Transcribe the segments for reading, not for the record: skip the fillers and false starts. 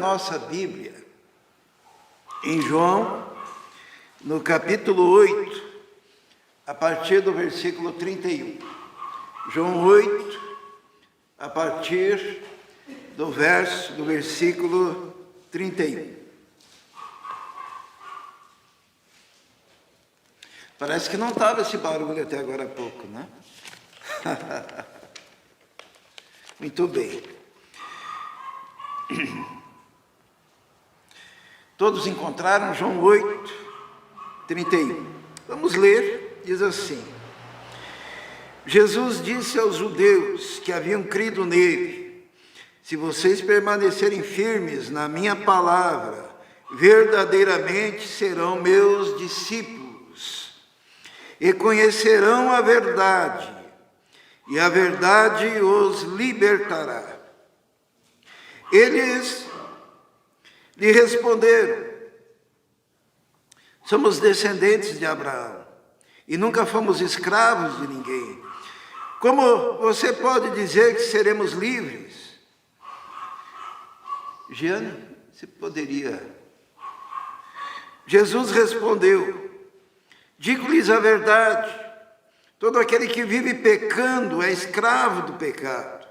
nossa Bíblia em João, no capítulo 8, a partir do versículo 31. João 8, a partir do versículo 31. Parece que não estava esse barulho até agora há pouco, né? Muito bem. Todos encontraram João 8, 31. Vamos ler, diz assim: Jesus disse aos judeus que haviam crido nele: se vocês permanecerem firmes na minha palavra, verdadeiramente serão meus discípulos, e conhecerão a verdade, e a verdade os libertará. Eles lhe responderam: somos descendentes de Abraão e nunca fomos escravos de ninguém. Como você pode dizer que seremos livres? Giane, você poderia... Jesus respondeu: digo-lhes a verdade, todo aquele que vive pecando é escravo do pecado.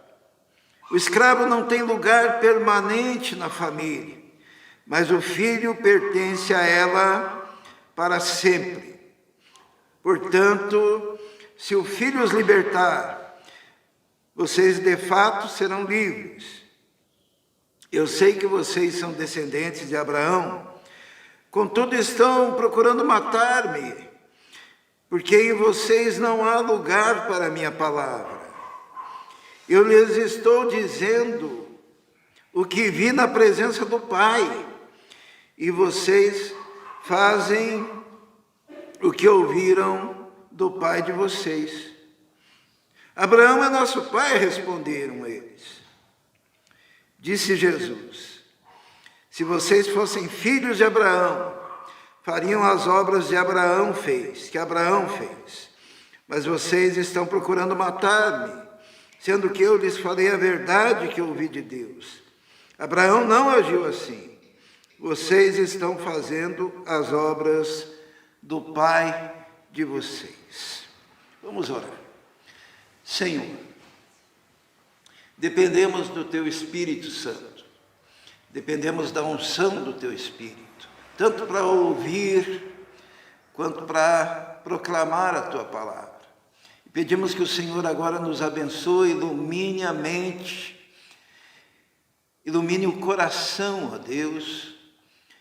O escravo não tem lugar permanente na família, mas o filho pertence a ela para sempre. Portanto, se o filho os libertar, vocês de fato serão livres. Eu sei que vocês são descendentes de Abraão, contudo estão procurando matar-me, porque em vocês não há lugar para a minha palavra. Eu lhes estou dizendo o que vi na presença do Pai, e vocês fazem o que ouviram do pai de vocês. Abraão é nosso pai, responderam eles. Disse Jesus: se vocês fossem filhos de Abraão, fariam as obras que Abraão fez. Mas vocês estão procurando matar-me, sendo que eu lhes falei a verdade que ouvi de Deus. Abraão não agiu assim. Vocês estão fazendo as obras do pai de vocês. Vamos orar. Senhor, dependemos do Teu Espírito Santo, dependemos da unção do Teu Espírito, tanto para ouvir, quanto para proclamar a Tua palavra. E pedimos que o Senhor agora nos abençoe, ilumine a mente, ilumine o coração, ó Deus,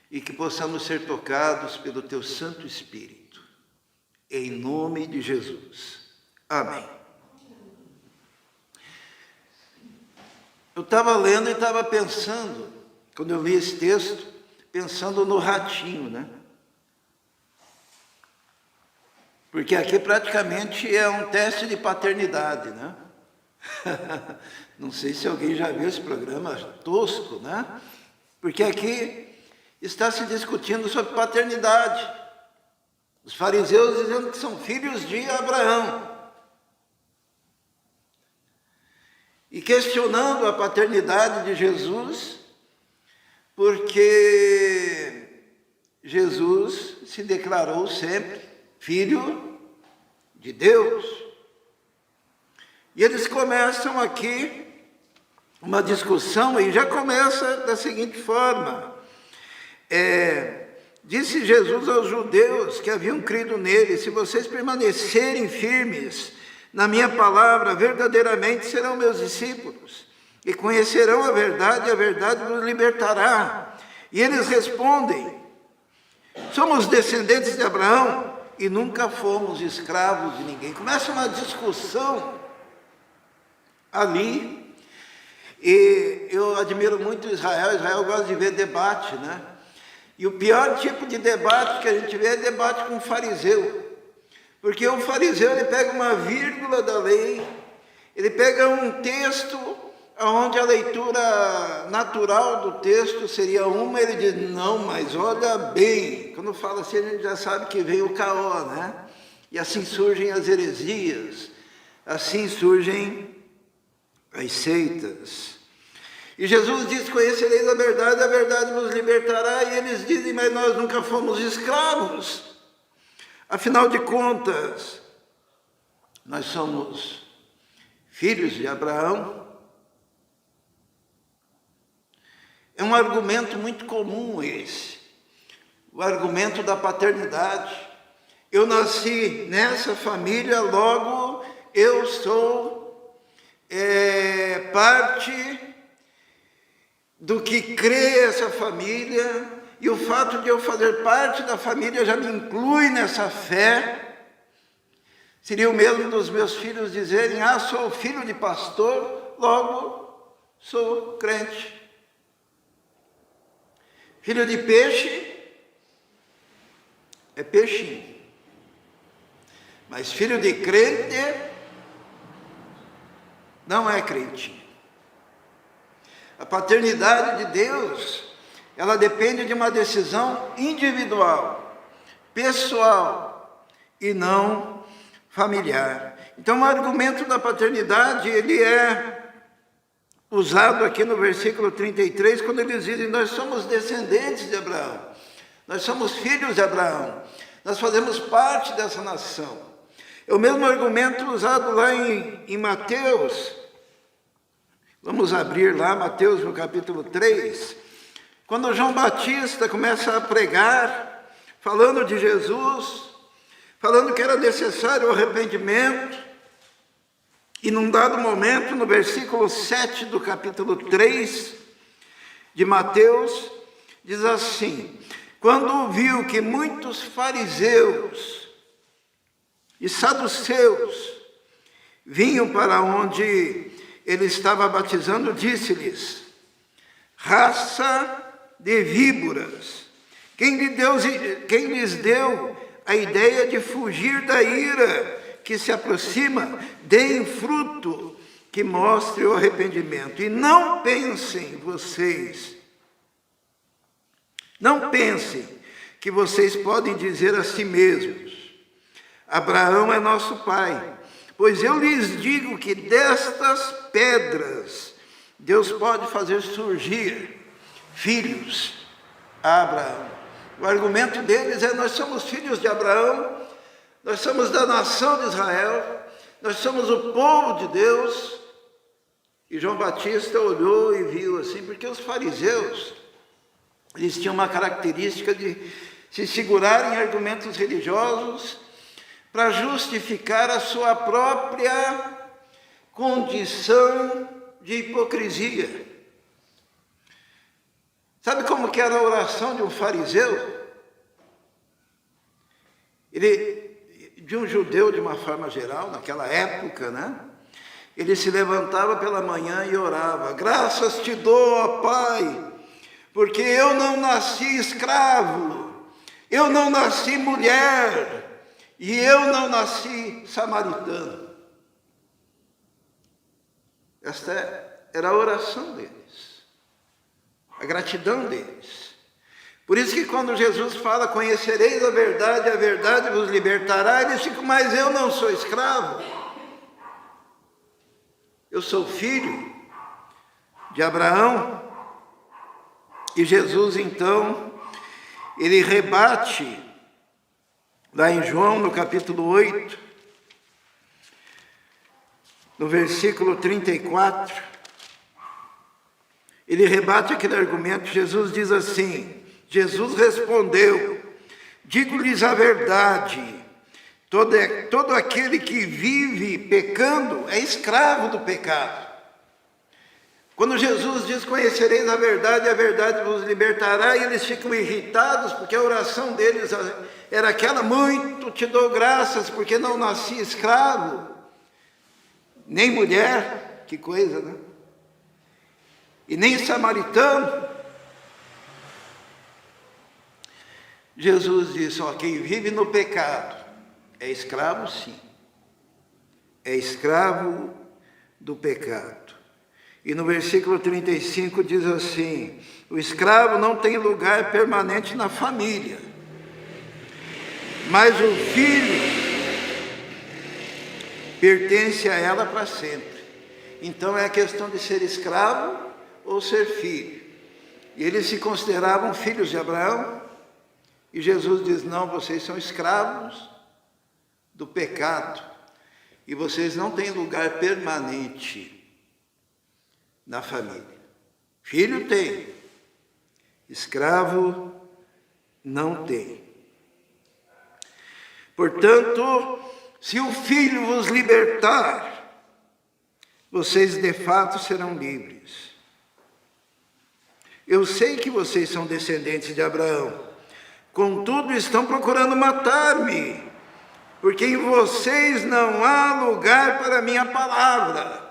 e que possamos ser tocados pelo Teu Santo Espírito. Em nome de Jesus. Amém. Eu estava lendo e estava pensando, quando eu li esse texto, pensando no ratinho, né? Porque aqui praticamente é um teste de paternidade, né? Não sei se alguém já viu esse programa tosco, né? Porque aqui está se discutindo sobre paternidade. Os fariseus dizendo que são filhos de Abraão. E questionando a paternidade de Jesus, porque Jesus se declarou sempre filho de Deus. E eles começam aqui uma discussão, e já começa da seguinte forma. Disse Jesus aos judeus que haviam crido nele: se vocês permanecerem firmes na minha palavra, verdadeiramente serão meus discípulos, e conhecerão a verdade, e a verdade os libertará. E eles respondem: somos descendentes de Abraão e nunca fomos escravos de ninguém. Começa uma discussão ali, e eu admiro muito Israel gosta de ver debate, né? E o pior tipo de debate que a gente vê é debate com o fariseu. Porque o fariseu, ele pega uma vírgula da lei, ele pega um texto onde a leitura natural do texto seria uma, ele diz: não, mas olha bem. Quando fala assim, a gente já sabe que vem o caô, né? E assim surgem as heresias, assim surgem as seitas. E Jesus diz: conhecereis a verdade vos libertará. E eles dizem: mas nós nunca fomos escravos. Afinal de contas, nós somos filhos de Abraão. É um argumento muito comum esse, o argumento da paternidade. Eu nasci nessa família, logo eu sou parte do que crê essa família, e o fato de eu fazer parte da família já me inclui nessa fé. Seria o mesmo dos meus filhos dizerem: ah, sou filho de pastor, logo sou crente. Filho de peixe é peixinho, mas filho de crente não é crente. A paternidade de Deus, ela depende de uma decisão individual, pessoal e não familiar. Então, o argumento da paternidade, ele é usado aqui no versículo 33, quando eles dizem: nós somos descendentes de Abraão, nós somos filhos de Abraão, nós fazemos parte dessa nação. É o mesmo argumento usado lá em Mateus. Vamos abrir lá, Mateus no capítulo 3, quando João Batista começa a pregar, falando de Jesus, falando que era necessário o arrependimento. E num dado momento, no versículo 7 do capítulo 3 de Mateus, diz assim: quando viu que muitos fariseus e saduceus vinham para onde ele estava batizando, disse-lhes: raça de víboras, quem lhes deu a ideia de fugir da ira que se aproxima? Deem fruto que mostre o arrependimento. E não pensem que vocês podem dizer a si mesmos: Abraão é nosso pai. Pois eu lhes digo que destas pedras Deus pode fazer surgir filhos a Abraão. O argumento deles é: nós somos filhos de Abraão, nós somos da nação de Israel, nós somos o povo de Deus. E João Batista olhou e viu assim, porque os fariseus, eles tinham uma característica de se segurar em argumentos religiosos para justificar a sua própria condição de hipocrisia. Sabe como que era a oração de um fariseu? De um judeu, de uma forma geral, naquela época, né? Ele se levantava pela manhã e orava: graças te dou, ó Pai, porque eu não nasci escravo, eu não nasci mulher, e eu não nasci samaritano. Esta era a oração deles, a gratidão deles. Por isso que quando Jesus fala: conhecereis a verdade vos libertará, eles ficam: mas eu não sou escravo, eu sou filho de Abraão. E Jesus, então, ele rebate, lá em João, no capítulo 8, no versículo 34, ele rebate aquele argumento. Jesus diz assim: Jesus respondeu: digo-lhes a verdade, todo aquele que vive pecando é escravo do pecado. Quando Jesus diz: conhecereis a verdade vos libertará, e eles ficam irritados, porque a oração deles era aquela: muito te dou graças, porque não nasci escravo, nem mulher, que coisa, né? E nem samaritano. Jesus disse: ó, quem vive no pecado é escravo, sim, é escravo do pecado. E no versículo 35 diz assim: o escravo não tem lugar permanente na família, mas o filho pertence a ela para sempre. Então é a questão de ser escravo ou ser filho. E eles se consideravam filhos de Abraão. E Jesus diz: não, vocês são escravos do pecado. E vocês não têm lugar permanente na família. Filho tem, escravo não tem. Portanto, se o Filho vos libertar, vocês de fato serão livres. Eu sei que vocês são descendentes de Abraão, contudo estão procurando matar-me, porque em vocês não há lugar para a minha palavra.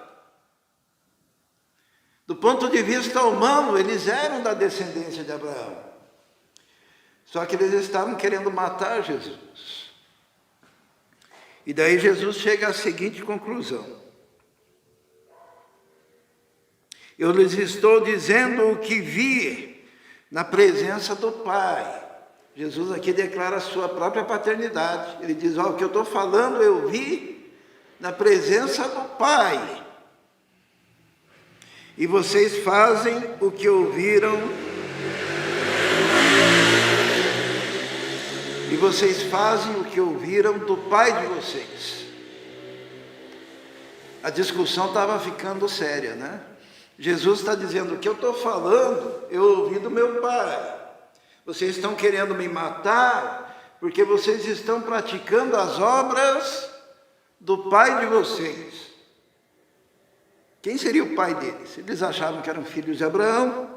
Do ponto de vista humano, eles eram da descendência de Abraão. Só que eles estavam querendo matar Jesus. E daí Jesus chega à seguinte conclusão: eu lhes estou dizendo o que vi na presença do Pai. Jesus aqui declara a sua própria paternidade. Ele diz: o que eu estou falando eu vi na presença do Pai. E vocês fazem o que ouviram. E vocês fazem o que ouviram do pai de vocês. A discussão estava ficando séria, né? Jesus está dizendo: o que eu estou falando, eu ouvi do meu pai. Vocês estão querendo me matar, porque vocês estão praticando as obras do pai de vocês. Quem seria o pai deles? Eles achavam que eram filhos de Abraão.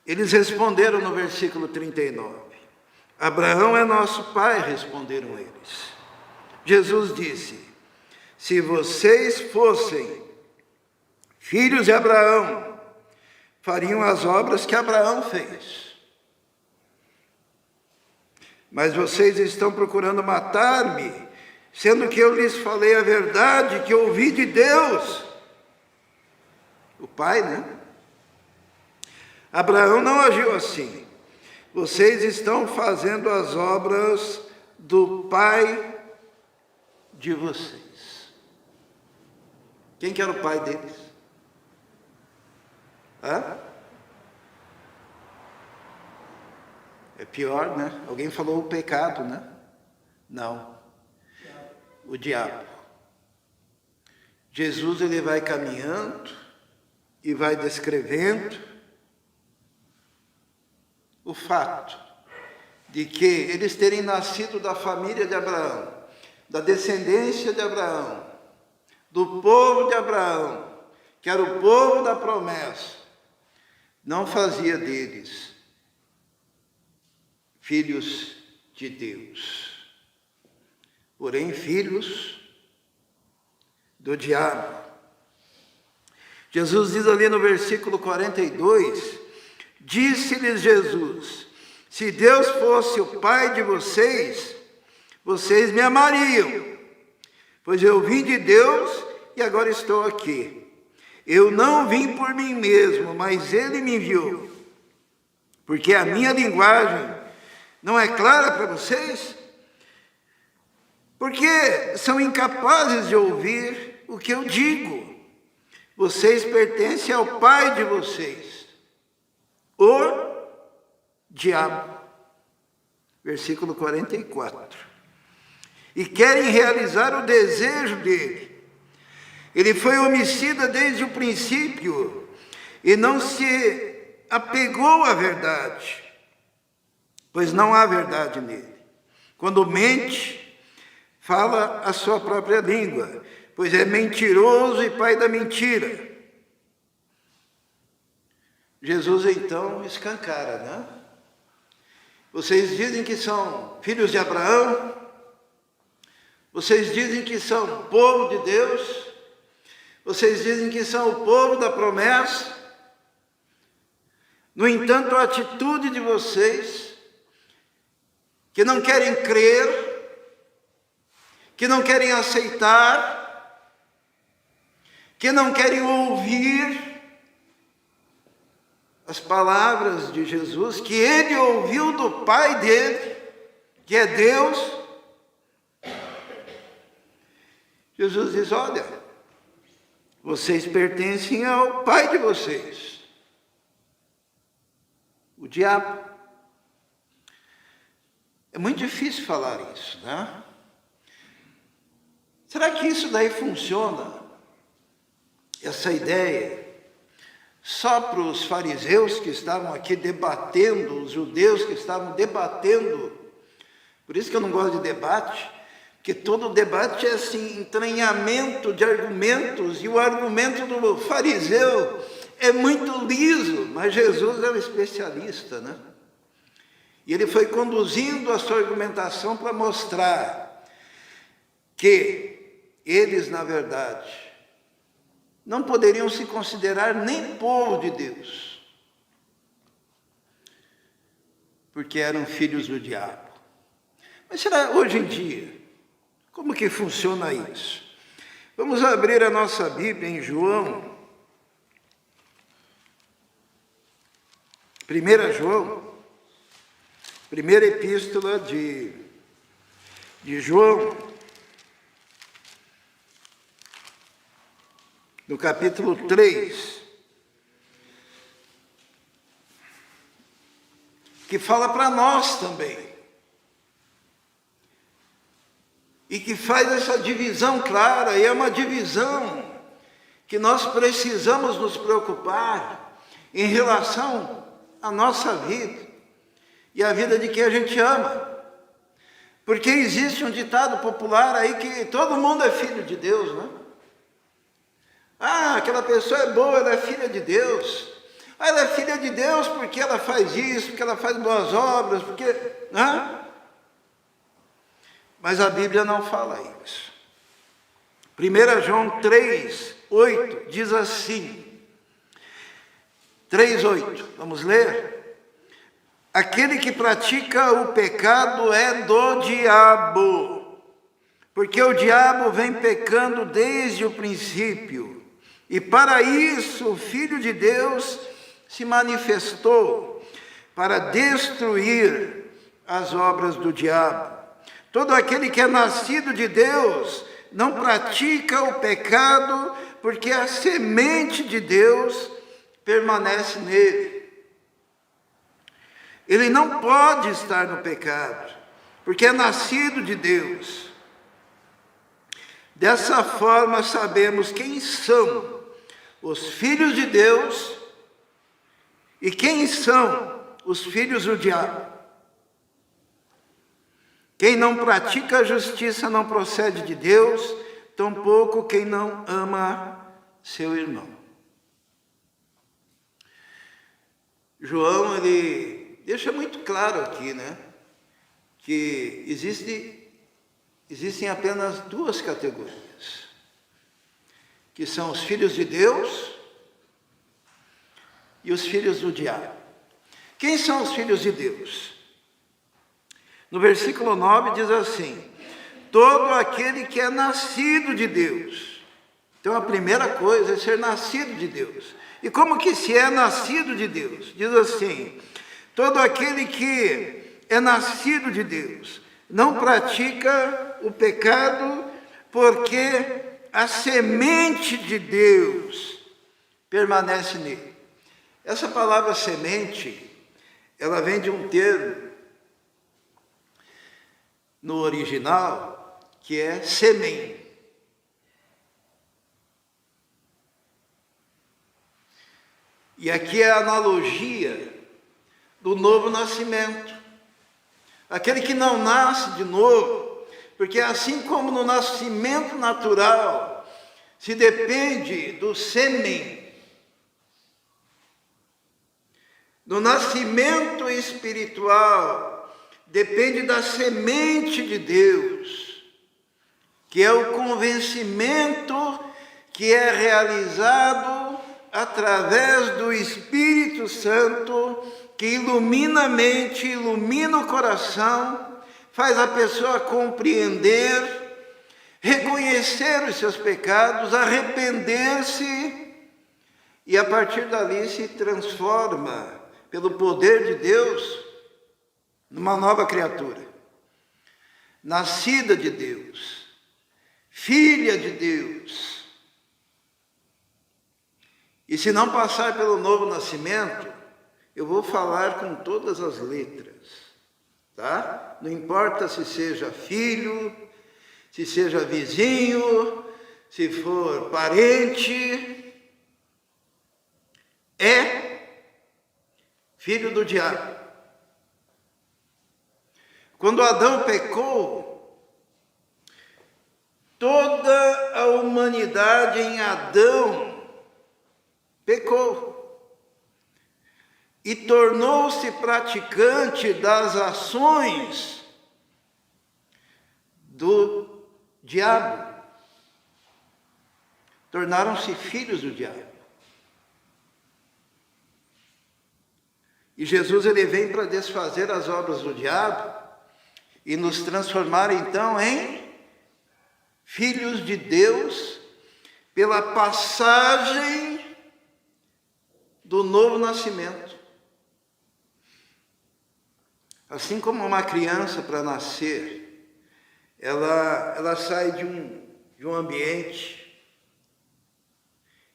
Eles responderam no versículo 39. Abraão é nosso pai, responderam eles. Jesus disse: se vocês fossem filhos de Abraão, fariam as obras que Abraão fez. Mas vocês estão procurando matar-me, sendo que eu lhes falei a verdade que ouvi de Deus. O Pai, né? Abraão não agiu assim. Vocês estão fazendo as obras do pai de vocês. Quem que era o pai deles? É pior, né? Alguém falou o pecado, né? Não. O diabo. Jesus, ele vai caminhando e vai descrevendo o fato de que eles terem nascido da família de Abraão, da descendência de Abraão, do povo de Abraão, que era o povo da promessa, não fazia deles filhos de Deus, porém filhos do diabo. Jesus diz ali no versículo 42, disse-lhes Jesus: se Deus fosse o Pai de vocês, vocês me amariam, pois eu vim de Deus e agora estou aqui. Eu não vim por mim mesmo, mas Ele me enviou. Porque a minha linguagem não é clara para vocês? Porque são incapazes de ouvir o que eu digo. Vocês pertencem ao pai de vocês, o diabo. Versículo 44. E querem realizar o desejo dele. Ele foi homicida desde o princípio e não se apegou à verdade, pois não há verdade nele. Quando mente, fala a sua própria língua, pois é mentiroso e pai da mentira. Jesus então escancara, né? Vocês dizem que são filhos de Abraão, vocês dizem que são povo de Deus, vocês dizem que são o povo da promessa. No entanto, a atitude de vocês, que não querem crer, que não querem aceitar, que não querem ouvir as palavras de Jesus, que ele ouviu do Pai dele, que é Deus. Jesus diz: olha, vocês pertencem ao pai de vocês, o diabo. É muito difícil falar isso, né? Será que isso daí funciona? Essa ideia só para os fariseus que estavam aqui debatendo, os judeus que estavam debatendo. Por isso que eu não gosto de debate, porque todo debate é assim, entranhamento de argumentos, e o argumento do fariseu é muito liso, mas Jesus é um especialista, né? E ele foi conduzindo a sua argumentação para mostrar que eles, na verdade, não poderiam se considerar nem povo de Deus, porque eram filhos do diabo. Mas será hoje em dia, como que funciona isso? Vamos abrir a nossa Bíblia em João, 1 João, primeira epístola de João, no capítulo 3, que fala para nós também, e que faz essa divisão clara, e é uma divisão que nós precisamos nos preocupar em relação à nossa vida e à vida de quem a gente ama. Porque existe um ditado popular aí que todo mundo é filho de Deus, né? Ah, aquela pessoa é boa, ela é filha de Deus. Ah, ela é filha de Deus porque ela faz isso, porque ela faz boas obras, porque... Né? Mas a Bíblia não fala isso. 1 João 3, 8 diz assim, 3, 8, vamos ler? Aquele que pratica o pecado é do diabo, porque o diabo vem pecando desde o princípio, e para isso o Filho de Deus se manifestou, para destruir as obras do diabo. Todo aquele que é nascido de Deus não pratica o pecado, porque a semente de Deus permanece nele. Ele não pode estar no pecado, porque é nascido de Deus. Dessa forma sabemos quem são os filhos de Deus e quem são os filhos do diabo. Quem não pratica a justiça não procede de Deus, tampouco quem não ama seu irmão. João, ele deixa muito claro aqui, né? Que existem apenas duas categorias, que são os filhos de Deus e os filhos do diabo. Quem são os filhos de Deus? No versículo 9 diz assim, todo aquele que é nascido de Deus. Então a primeira coisa é ser nascido de Deus. E como que se é nascido de Deus? Diz assim, todo aquele que é nascido de Deus não pratica o pecado, porque a semente de Deus permanece nele. Essa palavra semente, ela vem de um termo no original, que é semen. E aqui é a analogia do novo nascimento. Aquele que não nasce de novo, porque assim como no nascimento natural se depende do sêmen, no nascimento espiritual depende da semente de Deus, que é o convencimento que é realizado através do Espírito Santo, que ilumina a mente, ilumina o coração, faz a pessoa compreender, reconhecer os seus pecados, arrepender-se, e a partir dali se transforma, pelo poder de Deus, numa nova criatura, nascida de Deus, filha de Deus. E se não passar pelo novo nascimento, eu vou falar com todas as letras, tá? Não importa se seja filho, se seja vizinho, se for parente, é filho do diabo. Quando Adão pecou, toda a humanidade em Adão pecou e tornou-se praticante das ações do diabo. Tornaram-se filhos do diabo. E Jesus, ele vem para desfazer as obras do diabo e nos transformar então em filhos de Deus pela passagem do novo nascimento. Assim como uma criança, para nascer, ela sai de um ambiente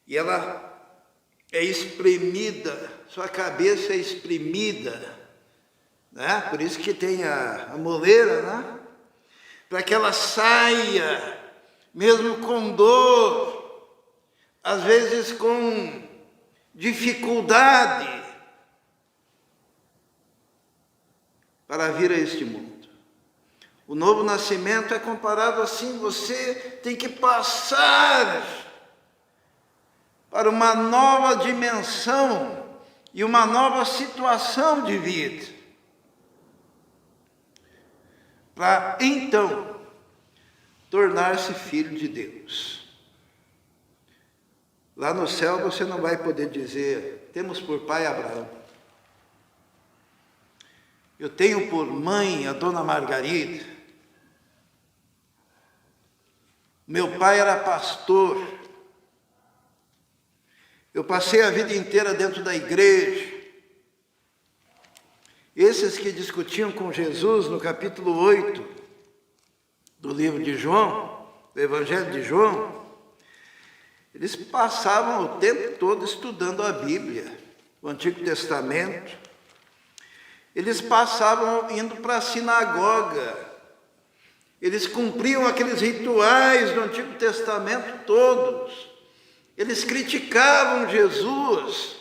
e ela é espremida, sua cabeça é espremida, né? Por isso que tem a moleira, né? Para que ela saia, mesmo com dor, às vezes com dificuldade, para vir a este mundo. O novo nascimento é comparado assim: você tem que passar para uma nova dimensão e uma nova situação de vida, para então tornar-se filho de Deus. Lá no céu você não vai poder dizer: temos por pai Abraão, eu tenho por mãe a dona Margarida, meu pai era pastor, eu passei a vida inteira dentro da igreja. Esses que discutiam com Jesus no capítulo 8 do livro de João, do Evangelho de João, eles passavam o tempo todo estudando a Bíblia, o Antigo Testamento. Eles passavam indo para a sinagoga. Eles cumpriam aqueles rituais do Antigo Testamento todos. Eles criticavam Jesus,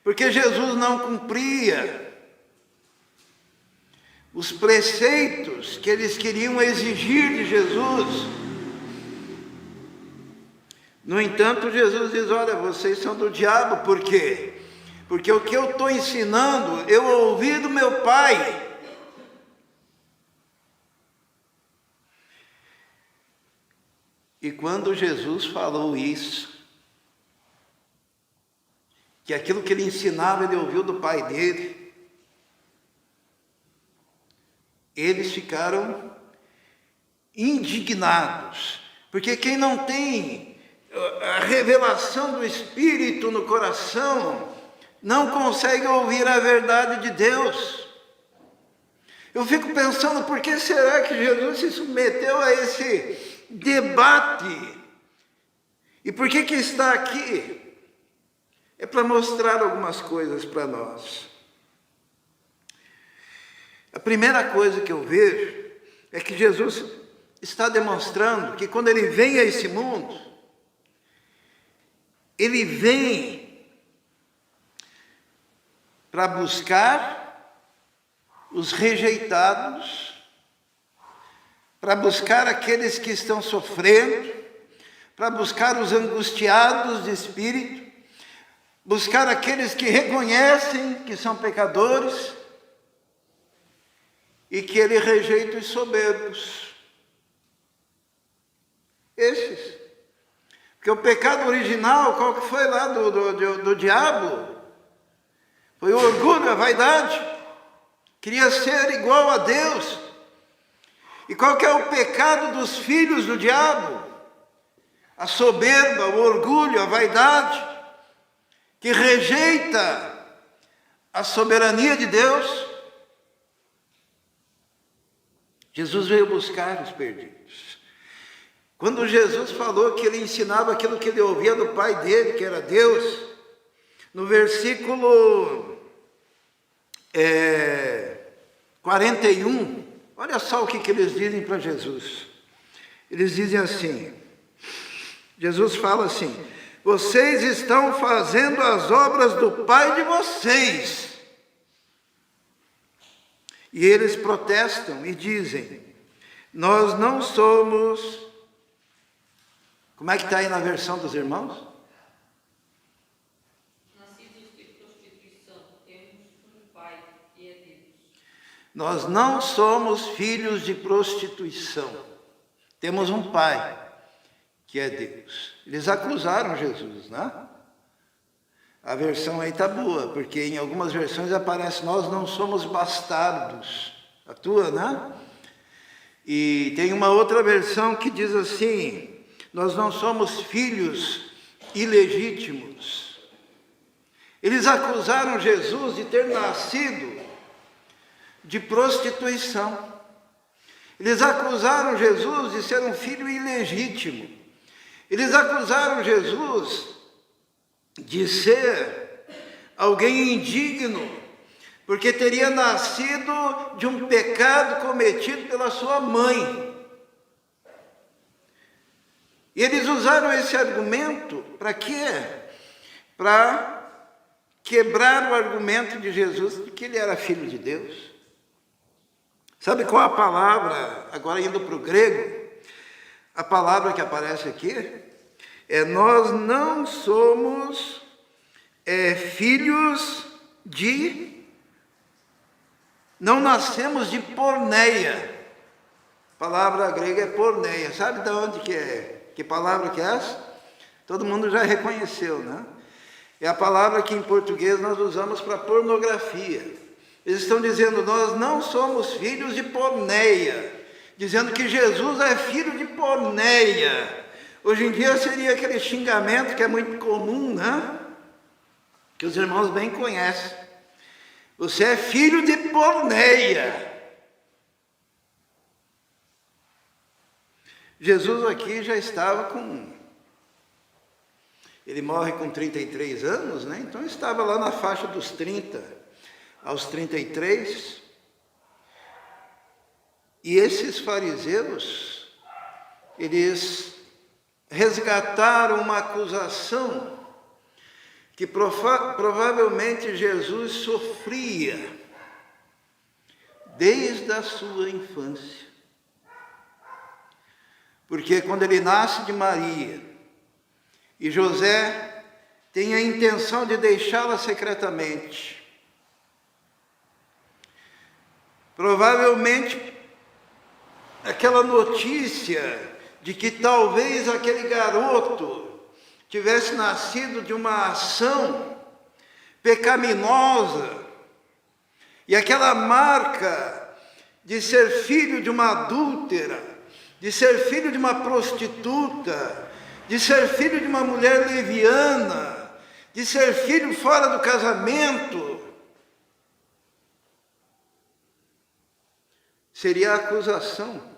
porque Jesus não cumpria os preceitos que eles queriam exigir de Jesus. No entanto, Jesus diz: olha, vocês são do diabo. Por quê? Porque o que eu estou ensinando, eu ouvi do meu pai. E quando Jesus falou isso, que aquilo que ele ensinava, ele ouviu do pai dele, eles ficaram indignados. Porque quem não tem a revelação do Espírito no coração, não consegue ouvir a verdade de Deus. Eu fico pensando, por que será que Jesus se submeteu a esse debate? E por que está aqui? É para mostrar algumas coisas para nós. A primeira coisa que eu vejo é que Jesus está demonstrando que quando ele vem a esse mundo, ele vem para buscar os rejeitados, para buscar aqueles que estão sofrendo, para buscar os angustiados de espírito, buscar aqueles que reconhecem que são pecadores e que ele rejeita os soberbos. Esses. Porque o pecado original, qual que foi lá do diabo? Foi o orgulho, a vaidade. Queria ser igual a Deus. E qual que é o pecado dos filhos do diabo? A soberba, o orgulho, a vaidade, que rejeita a soberania de Deus. Jesus veio buscar os perdidos. Quando Jesus falou que ele ensinava aquilo que ele ouvia do pai dele, que era Deus, No versículo 41, olha só o que eles dizem para Jesus. Eles dizem assim, Jesus fala assim: vocês estão fazendo as obras do pai de vocês. E eles protestam e dizem: nós não somos... Como é que está aí na versão dos irmãos? Nascidos de prostituição, temos um pai que é Deus. Nós não somos filhos de prostituição. Temos um pai que é Deus. Eles acusaram Jesus, né? A versão aí está boa, porque em algumas versões aparece: nós não somos bastardos. A tua, né? E tem uma outra versão que diz assim: nós não somos filhos ilegítimos. Eles acusaram Jesus de ter nascido de prostituição. Eles acusaram Jesus de ser um filho ilegítimo. Eles acusaram Jesus de ser alguém indigno, porque teria nascido de um pecado cometido pela sua mãe. E eles usaram esse argumento para quê? Para quebrar o argumento de Jesus de que ele era filho de Deus. Sabe qual a palavra, agora indo para o grego, a palavra que aparece aqui nós não somos filhos de... Não nascemos de porneia. A palavra grega é porneia. Sabe de onde que é? Que palavra que é essa? Todo mundo já reconheceu, né? É a palavra que em português nós usamos para pornografia. Eles estão dizendo: nós não somos filhos de porneia, dizendo que Jesus é filho de porneia. Hoje em dia seria aquele xingamento que é muito comum, né? Que os irmãos bem conhecem. Você é filho de porneia. Jesus aqui já estava com... Ele morre com 33 anos, né? Então estava lá na faixa dos 30 aos 33. E esses fariseus, eles resgataram uma acusação que provavelmente Jesus sofria desde a sua infância. Porque quando ele nasce de Maria e José tem a intenção de deixá-la secretamente, provavelmente aquela notícia de que talvez aquele garoto tivesse nascido de uma ação pecaminosa, e aquela marca de ser filho de uma adúltera, de ser filho de uma prostituta, de ser filho de uma mulher leviana, de ser filho fora do casamento, seria a acusação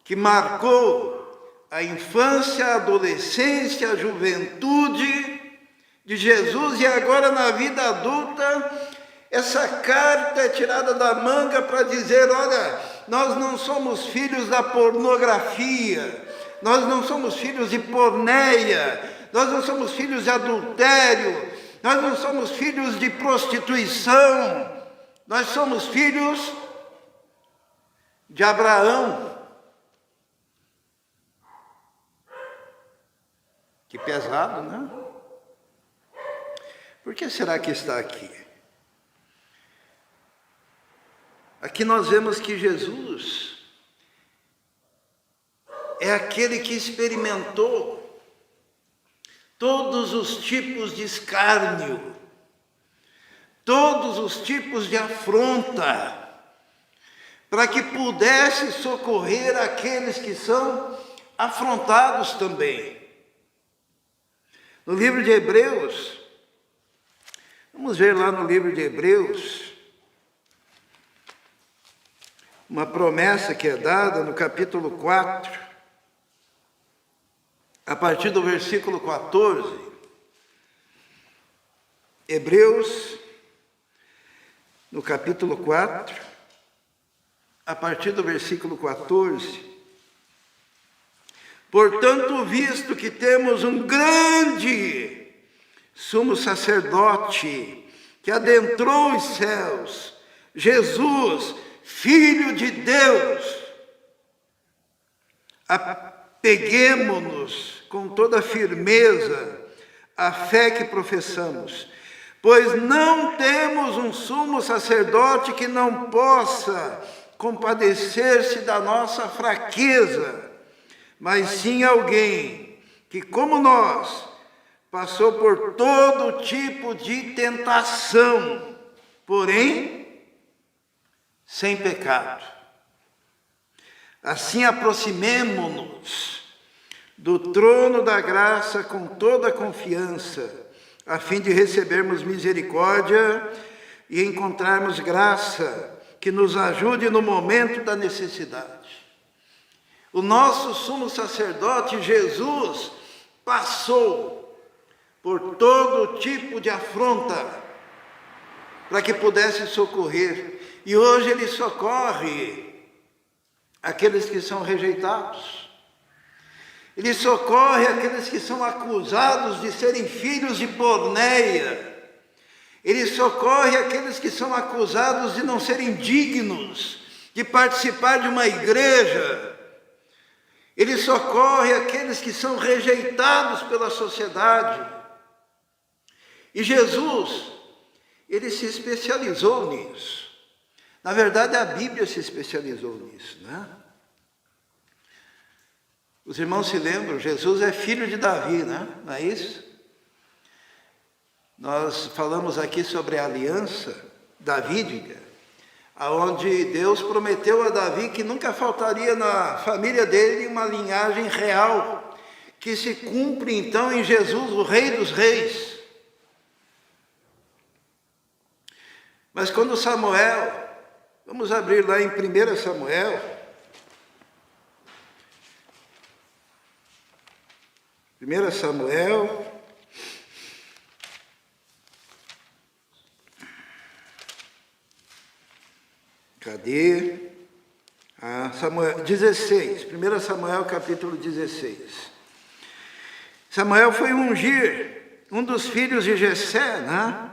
que marcou a infância, a adolescência, a juventude de Jesus. E agora na vida adulta, essa carta é tirada da manga para dizer: olha, nós não somos filhos da pornografia, nós não somos filhos de porneia, nós não somos filhos de adultério, nós não somos filhos de prostituição, nós somos filhos de Abraão. Que pesado, né? Por que será que está aqui? Aqui nós vemos que Jesus é aquele que experimentou todos os tipos de escárnio, todos os tipos de afronta, para que pudesse socorrer aqueles que são afrontados também. No livro de Hebreus, vamos ver lá no livro de Hebreus, uma promessa que é dada no capítulo 4, a partir do versículo 14, Hebreus, no capítulo 4, a partir do versículo 14. Portanto, visto que temos um grande sumo sacerdote que adentrou os céus, Jesus, Filho de Deus, apeguemo-nos com toda firmeza à fé que professamos, pois não temos um sumo sacerdote que não possa compadecer-se da nossa fraqueza, mas sim alguém que, como nós, passou por todo tipo de tentação, porém sem pecado. Assim, aproximemo-nos do trono da graça com toda a confiança, a fim de recebermos misericórdia e encontrarmos graça que nos ajude no momento da necessidade. O nosso sumo sacerdote, Jesus, passou por todo tipo de afronta para que pudesse socorrer. E hoje ele socorre aqueles que são rejeitados. Ele socorre aqueles que são acusados de serem filhos de porneia. Ele socorre aqueles que são acusados de não serem dignos de participar de uma igreja. Ele socorre aqueles que são rejeitados pela sociedade. E Jesus, ele se especializou nisso. Na verdade, a Bíblia se especializou nisso, né? Os irmãos se lembram, Jesus é filho de Davi, né? Não é isso? Nós falamos aqui sobre a aliança davídica, onde Deus prometeu a Davi que nunca faltaria na família dele uma linhagem real, que se cumpre então em Jesus, o Rei dos Reis. Mas quando Samuel, vamos abrir lá em 1 Samuel, 1 Samuel, cadê? Samuel 16, 1 Samuel capítulo 16. Samuel foi ungir um dos filhos de Jessé, né?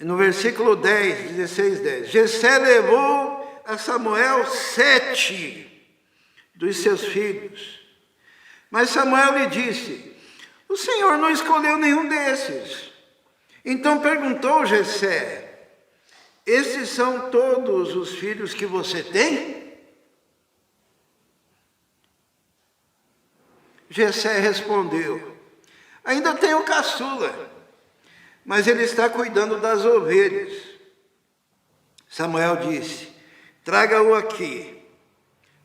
No versículo 10, 16, 10. Jessé levou a Samuel 7 dos seus filhos. Mas Samuel lhe disse: o Senhor não escolheu nenhum desses. Então perguntou Jessé: esses são todos os filhos que você tem? Jessé respondeu: ainda tenho caçula, mas ele está cuidando das ovelhas. Samuel disse: traga-o aqui.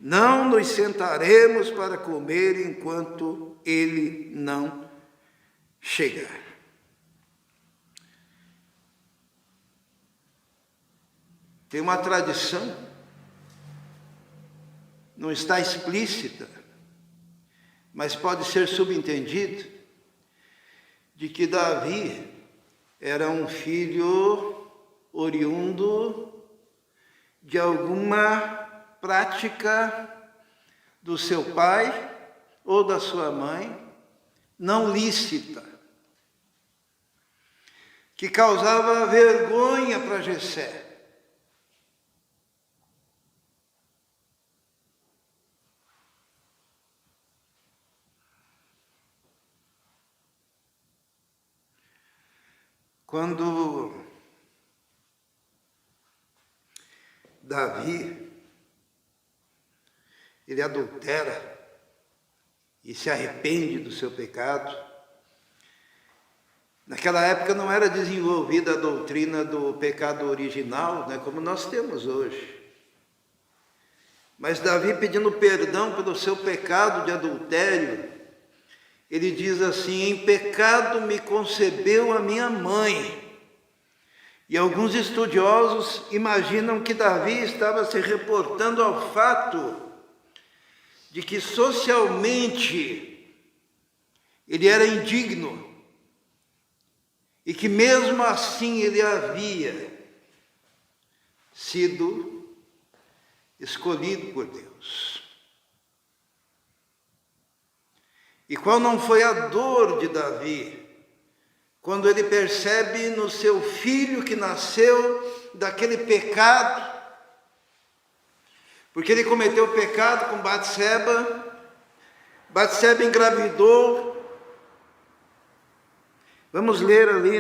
Não nos sentaremos para comer enquanto ele não chegar. Tem uma tradição, não está explícita, mas pode ser subentendido, de que Davi era um filho oriundo de alguma prática do seu pai ou da sua mãe, não lícita, que causava vergonha para Jessé. Quando Davi, ele adultera e se arrepende do seu pecado, naquela época não era desenvolvida a doutrina do pecado original, né, como nós temos hoje. Mas Davi, pedindo perdão pelo seu pecado de adultério, ele diz assim: em pecado me concebeu a minha mãe. E alguns estudiosos imaginam que Davi estava se reportando ao fato de que socialmente ele era indigno, e que mesmo assim ele havia sido escolhido por Deus. E qual não foi a dor de Davi, quando ele percebe no seu filho que nasceu daquele pecado, porque ele cometeu pecado com Batseba, Batseba engravidou. Vamos ler ali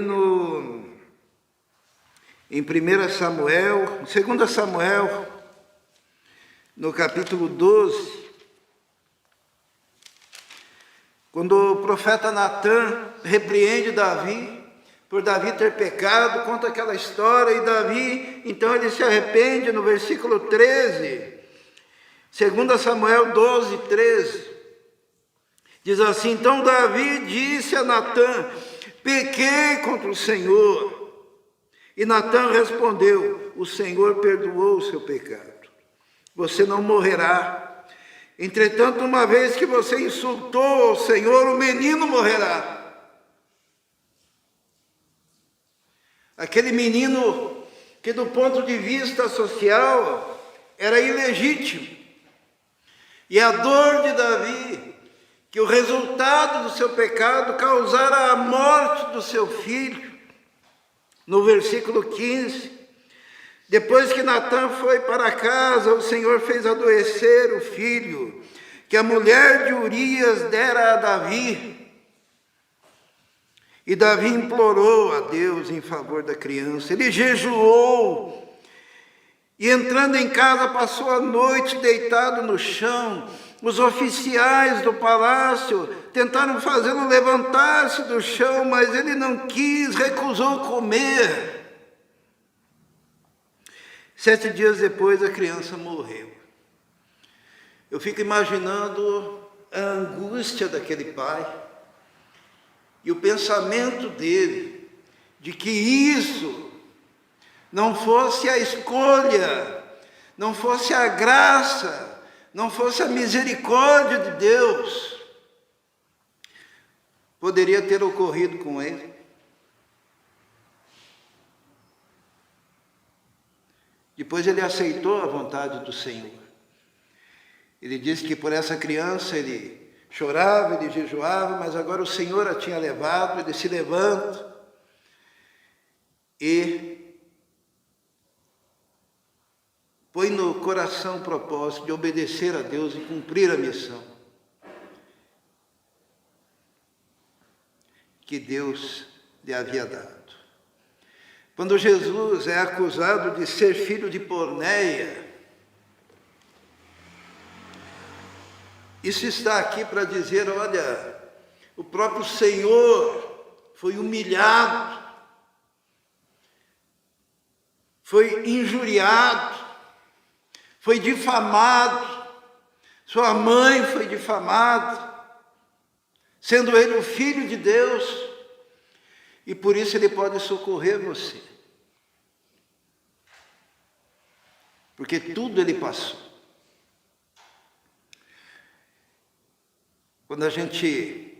em 1 Samuel, 2 Samuel, no capítulo 12, quando o profeta Natã repreende Davi, por Davi ter pecado, conta aquela história, e Davi, então ele se arrepende no versículo 13, 2 Samuel 12, 13, diz assim: então Davi disse a Natã: pequei contra o Senhor. E Natã respondeu: o Senhor perdoou o seu pecado, você não morrerá. Entretanto, uma vez que você insultou ao Senhor, o menino morrerá. Aquele menino que, do ponto de vista social, era ilegítimo. E a dor de Davi, que o resultado do seu pecado causara a morte do seu filho. No versículo 15, depois que Natã foi para casa, o Senhor fez adoecer o filho que a mulher de Urias dera a Davi. E Davi implorou a Deus em favor da criança. Ele jejuou e, entrando em casa, passou a noite deitado no chão. Os oficiais do palácio tentaram fazê-lo levantar-se do chão, mas ele não quis, recusou comer. 7 dias depois, a criança morreu. Eu fico imaginando a angústia daquele pai e o pensamento dele de que isso não fosse a escolha, não fosse a graça, não fosse a misericórdia de Deus, poderia ter ocorrido com ele. Depois ele aceitou a vontade do Senhor. Ele disse que por essa criança ele chorava, ele jejuava, mas agora o Senhor a tinha levado. Ele se levanta e põe no coração o propósito de obedecer a Deus e cumprir a missão que Deus lhe havia dado. Quando Jesus é acusado de ser filho de Porneia, isso está aqui para dizer: olha, o próprio Senhor foi humilhado, foi injuriado, foi difamado, sua mãe foi difamada, sendo ele o Filho de Deus, e por isso ele pode socorrer você. Porque tudo ele passou. Quando a gente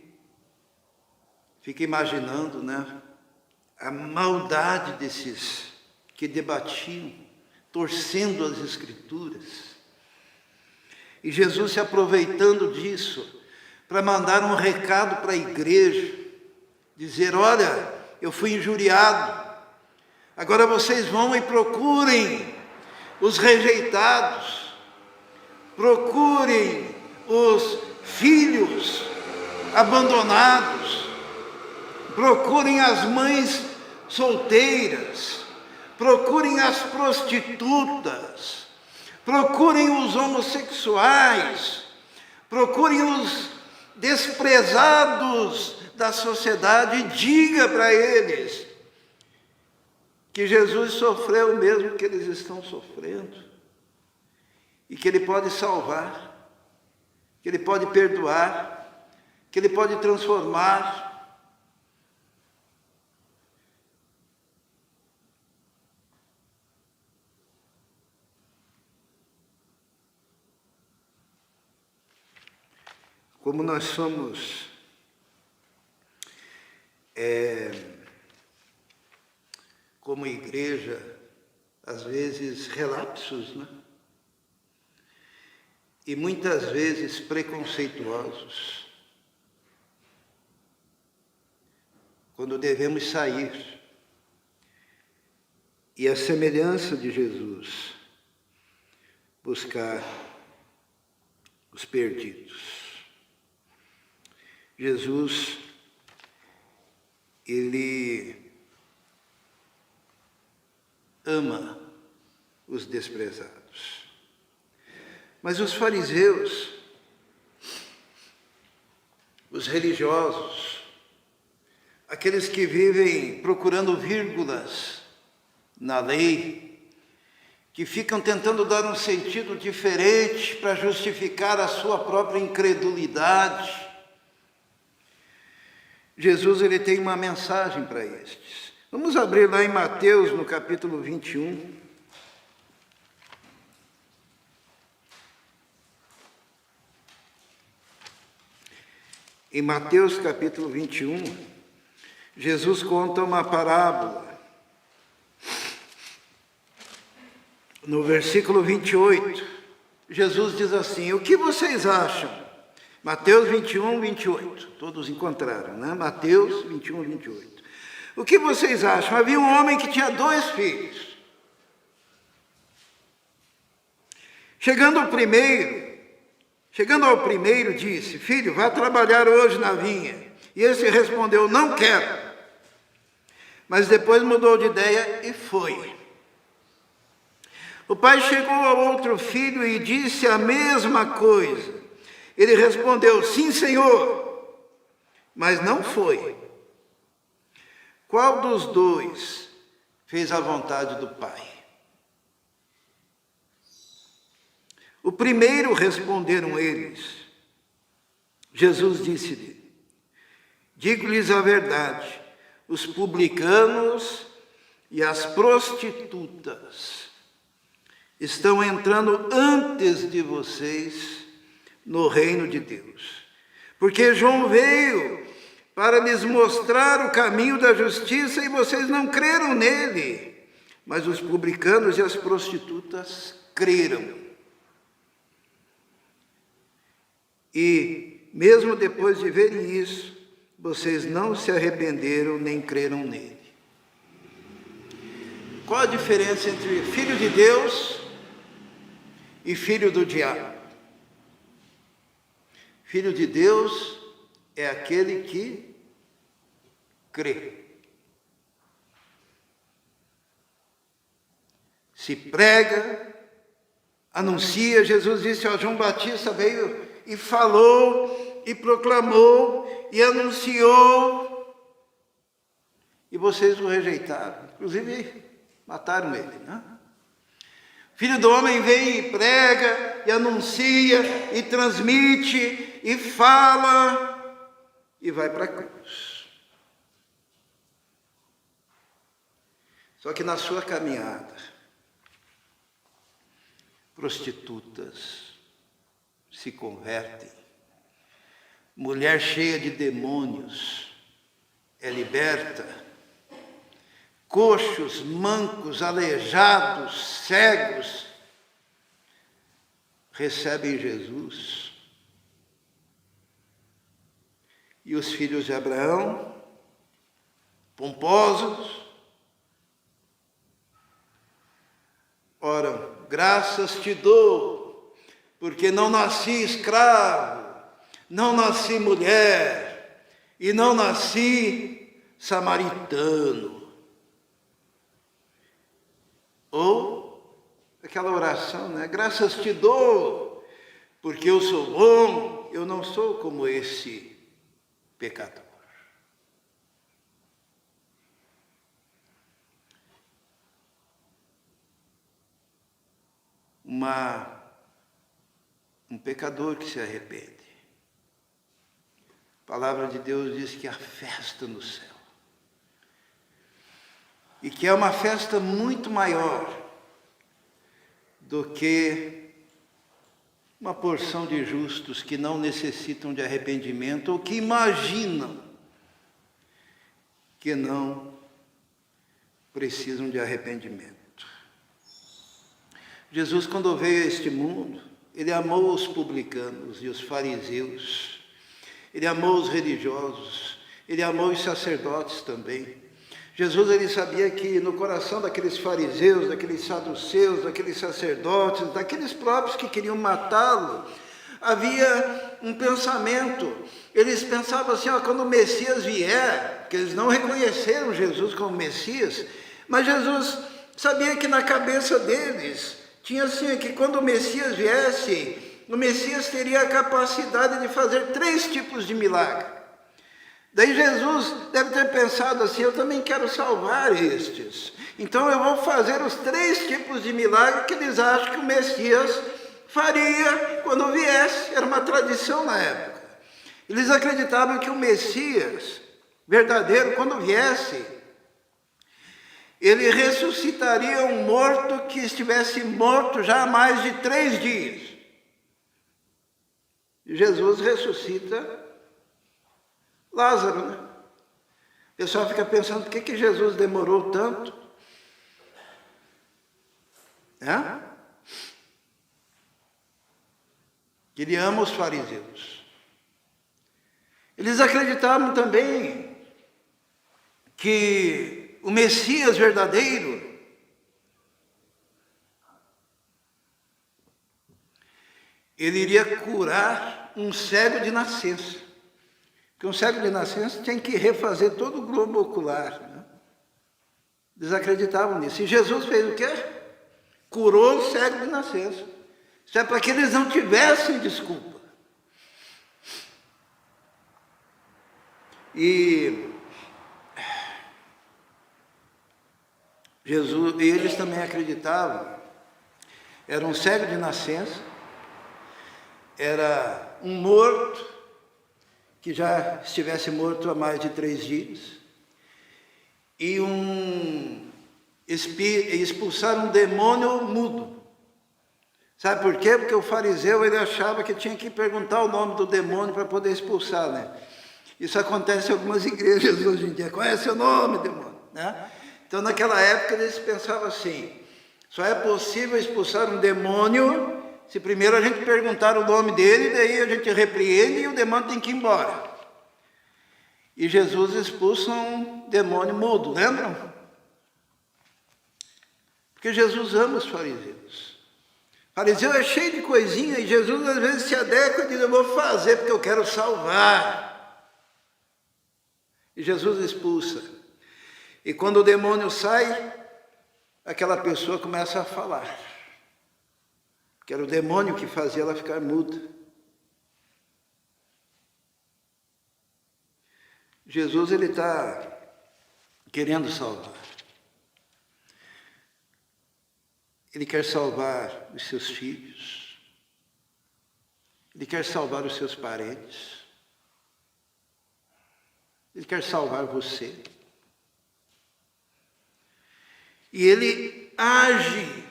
fica imaginando, a maldade desses que debatiam, torcendo as Escrituras, e Jesus se aproveitando disso para mandar um recado para a igreja, dizer: olha, eu fui injuriado, agora vocês vão e procurem os rejeitados, procurem os filhos abandonados, procurem as mães solteiras, procurem as prostitutas, procurem os homossexuais, procurem os desprezados da sociedade e diga para eles que Jesus sofreu o mesmo que eles estão sofrendo e que Ele pode salvar, que Ele pode perdoar, que Ele pode transformar. Como nós somos como igreja, às vezes relapsos, né? E muitas vezes preconceituosos, quando devemos sair e, a semelhança de Jesus, buscar os perdidos. Jesus, ele ama os desprezados. Mas os fariseus, os religiosos, aqueles que vivem procurando vírgulas na lei, que ficam tentando dar um sentido diferente para justificar a sua própria incredulidade, Jesus, ele tem uma mensagem para estes. Vamos abrir lá em Mateus, no capítulo 21. Em Mateus, capítulo 21, Jesus conta uma parábola. No versículo 28, Jesus diz assim: o que vocês acham? Mateus 21, 28. Todos encontraram, né? Mateus 21, 28. O que vocês acham? Havia um homem que tinha 2 filhos. Chegando ao primeiro, disse: filho, vá trabalhar hoje na vinha. E esse respondeu: não quero. Mas depois mudou de ideia e foi. O pai chegou ao outro filho e disse a mesma coisa. Ele respondeu: sim, Senhor, mas não foi. Qual dos 2 fez a vontade do pai? O primeiro, responderam eles. Jesus disse-lhe: digo-lhes a verdade, os publicanos e as prostitutas estão entrando antes de vocês no reino de Deus. Porque João veio para lhes mostrar o caminho da justiça e vocês não creram nele. Mas os publicanos e as prostitutas creram. E, mesmo depois de verem isso, vocês não se arrependeram nem creram nele. Qual a diferença entre filho de Deus e filho do diabo? Filho de Deus é aquele que crê. Se prega, anuncia. Jesus disse a João Batista, veio e falou, e proclamou, e anunciou, e vocês o rejeitaram, inclusive mataram ele, né? Filho do homem vem e prega, e anuncia, e transmite, e fala, e vai para a cruz. Só que na sua caminhada, prostitutas se convertem, mulher cheia de demônios é liberta, coxos, mancos, aleijados, cegos recebem Jesus. E os filhos de Abraão, pomposos, oram: graças te dou, porque não nasci escravo, não nasci mulher, e não nasci samaritano. Ou aquela oração, né? Graças te dou, porque eu sou bom, eu não sou como esse pecador. Um pecador que se arrepende. A palavra de Deus diz que há festa no céu. E que é uma festa muito maior do que uma porção de justos que não necessitam de arrependimento ou que imaginam que não precisam de arrependimento. Jesus, quando veio a este mundo, ele amou os publicanos e os fariseus, ele amou os religiosos, ele amou os sacerdotes também. Jesus, ele sabia que no coração daqueles fariseus, daqueles saduceus, daqueles sacerdotes, daqueles próprios que queriam matá-lo, havia um pensamento. Eles pensavam assim, quando o Messias vier, que eles não reconheceram Jesus como Messias, mas Jesus sabia que na cabeça deles tinha assim, que quando o Messias viesse, o Messias teria a capacidade de fazer 3 tipos de milagre. Daí Jesus deve ter pensado assim, eu também quero salvar estes. Então eu vou fazer os 3 tipos de milagre que eles acham que o Messias faria quando viesse. Era uma tradição na época. Eles acreditavam que o Messias verdadeiro, quando viesse, ele ressuscitaria um morto que estivesse morto já há mais de 3 dias. E Jesus ressuscita Lázaro, né? O pessoal fica pensando, por que Jesus demorou tanto? Ele ama os fariseus. Eles acreditavam também que o Messias verdadeiro ele iria curar um cego de nascença. Porque um cego de nascença tem que refazer todo o globo ocular, né? Eles acreditavam nisso. E Jesus fez o quê? Curou o cego de nascença. Isso é para que eles não tivessem desculpa. E Jesus, e eles também acreditavam, era um cego de nascença, era um morto, que já estivesse morto há mais de 3 dias, e expulsar um demônio mudo. Sabe por quê? Porque o fariseu ele achava que tinha que perguntar o nome do demônio para poder expulsar, né? Isso acontece em algumas igrejas hoje em dia. Qual é seu nome, demônio? Né? Então, naquela época, eles pensavam assim, só é possível expulsar um demônio se primeiro a gente perguntar o nome dele, daí a gente repreende e o demônio tem que ir embora. E Jesus expulsa um demônio mudo, lembram? Porque Jesus ama os fariseus. O fariseu é cheio de coisinha e Jesus às vezes se adequa e diz, eu vou fazer porque eu quero salvar. E Jesus expulsa. E quando o demônio sai, aquela pessoa começa a falar. Porque era o demônio que fazia ela ficar muda. Jesus, ele está querendo salvar. Ele quer salvar os seus filhos. Ele quer salvar os seus parentes. Ele quer salvar você. E ele age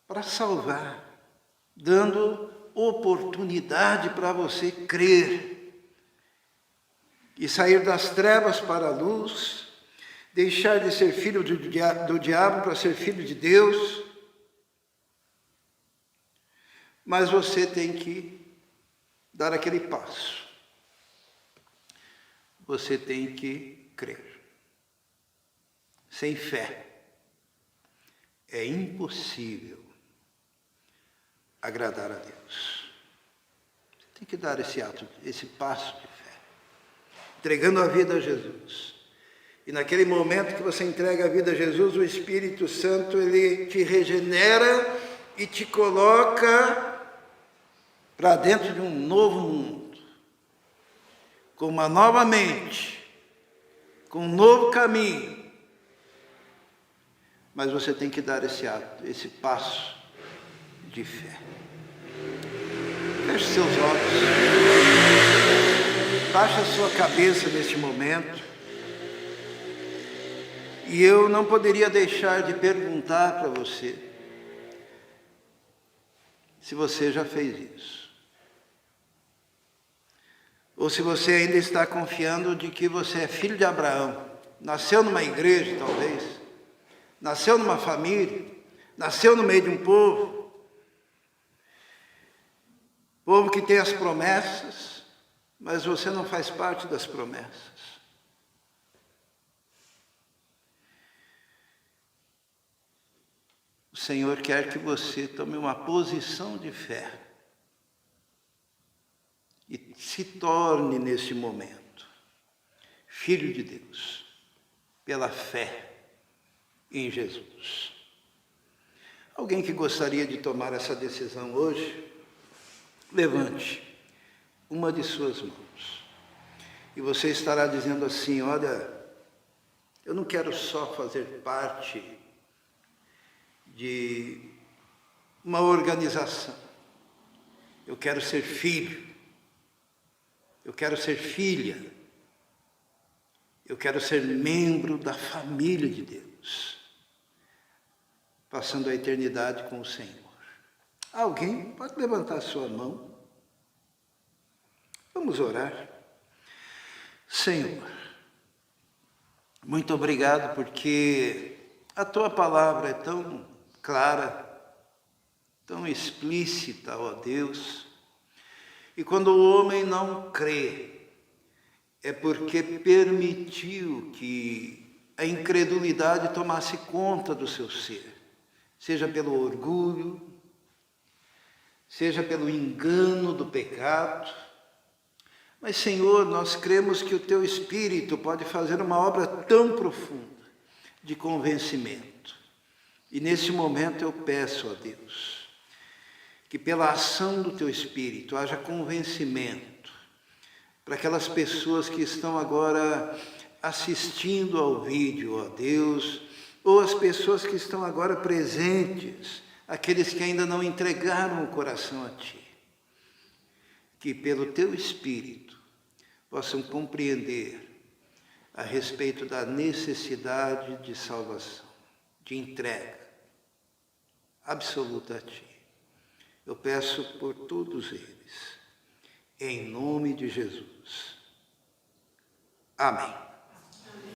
para salvar, dando oportunidade para você crer e sair das trevas para a luz, deixar de ser filho do diabo para ser filho de Deus. Mas você tem que dar aquele passo. Você tem que crer. Sem fé é impossível agradar a Deus. Você tem que dar esse passo de fé, entregando a vida a Jesus. E naquele momento que você entrega a vida a Jesus, o Espírito Santo, ele te regenera e te coloca para dentro de um novo mundo, com uma nova mente, com um novo caminho. Mas você tem que dar esse passo de fé. Feche seus olhos. Baixe a sua cabeça neste momento. E eu não poderia deixar de perguntar para você se você já fez isso. ou se você ainda está confiando de que você é filho de Abraão, nasceu numa igreja talvez, nasceu numa família, nasceu no meio de um povo que tem as promessas, mas você não faz parte das promessas. O Senhor quer que você tome uma posição de fé e se torne, nesse momento, filho de Deus, pela fé em Jesus. Alguém que gostaria de tomar essa decisão hoje, levante uma de suas mãos. E você estará dizendo assim: olha, eu não quero só fazer parte de uma organização. Eu quero ser filho. Eu quero ser filha. Eu quero ser membro da família de Deus, passando a eternidade com o Senhor. Alguém pode levantar a sua mão? Vamos orar. Senhor, muito obrigado porque a Tua palavra é tão clara, tão explícita, ó Deus. E quando o homem não crê, é porque permitiu que a incredulidade tomasse conta do seu ser, seja pelo orgulho, seja pelo engano do pecado. Mas, Senhor, nós cremos que o Teu Espírito pode fazer uma obra tão profunda de convencimento. E nesse momento eu peço a Deus que pela ação do Teu Espírito haja convencimento para aquelas pessoas que estão agora assistindo ao vídeo, ó Deus, ou as pessoas que estão agora presentes, aqueles que ainda não entregaram o coração a Ti, que pelo Teu Espírito possam compreender a respeito da necessidade de salvação, de entrega absoluta a Ti. Eu peço por todos eles, em nome de Jesus. Amém.